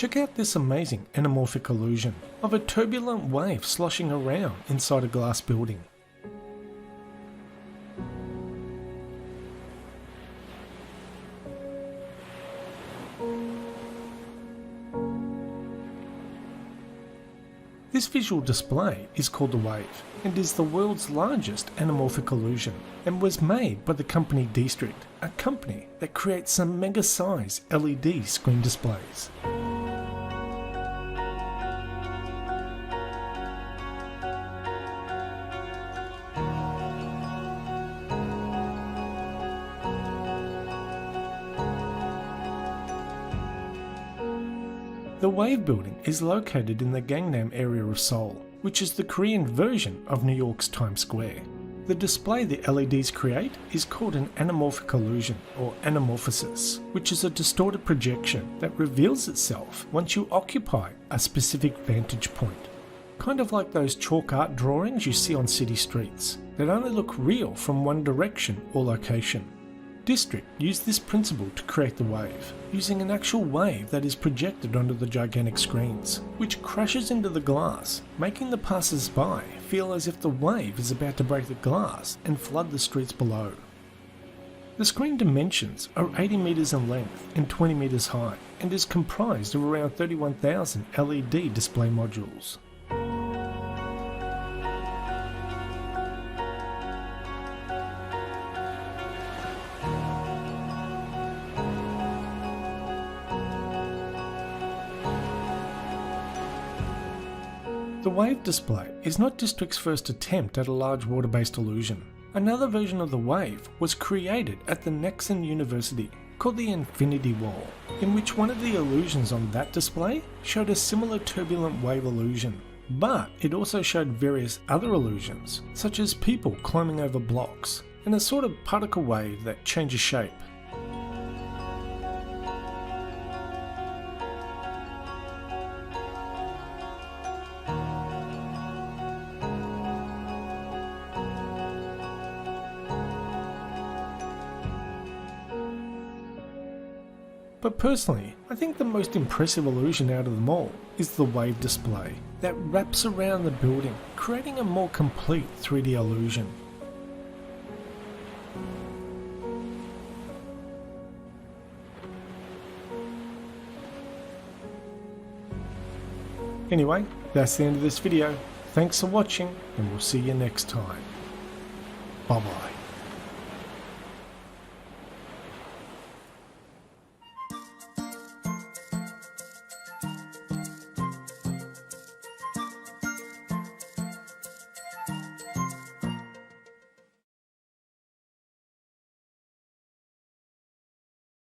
Check out this amazing anamorphic illusion of a turbulent wave sloshing around inside a glass building. This visual display is called the Wave and is the world's largest anamorphic illusion and was made by the company DOOH, a company that creates some mega size LED screen displays. The Wave building is located in the Gangnam area of Seoul, which is the Korean version of New York's Times Square. The display the LEDs create is called an anamorphic illusion or anamorphosis, which is a distorted projection that reveals itself once you occupy a specific vantage point. Kind of like those chalk art drawings you see on city streets that only look real from one direction or location. DOOH used this principle to create the Wave, using an actual wave that is projected onto the gigantic screens, which crashes into the glass, making the passers-by feel as if the wave is about to break the glass and flood the streets below. The screen dimensions are 80 meters in length and 20 meters high, and is comprised of around 31,000 LED display modules. The Wave display is not DOOH's first attempt at a large water-based illusion. Another version of the Wave was created at the Nexon University, called the Infinity Wall, in which one of the illusions on that display showed a similar turbulent wave illusion. But it also showed various other illusions, such as people climbing over blocks, and a sort of particle wave that changes shape. But personally, I think the most impressive illusion out of them all is the Wave display that wraps around the building, creating a more complete 3D illusion. Anyway, that's the end of this video. Thanks for watching, and we'll see you next time. Bye bye.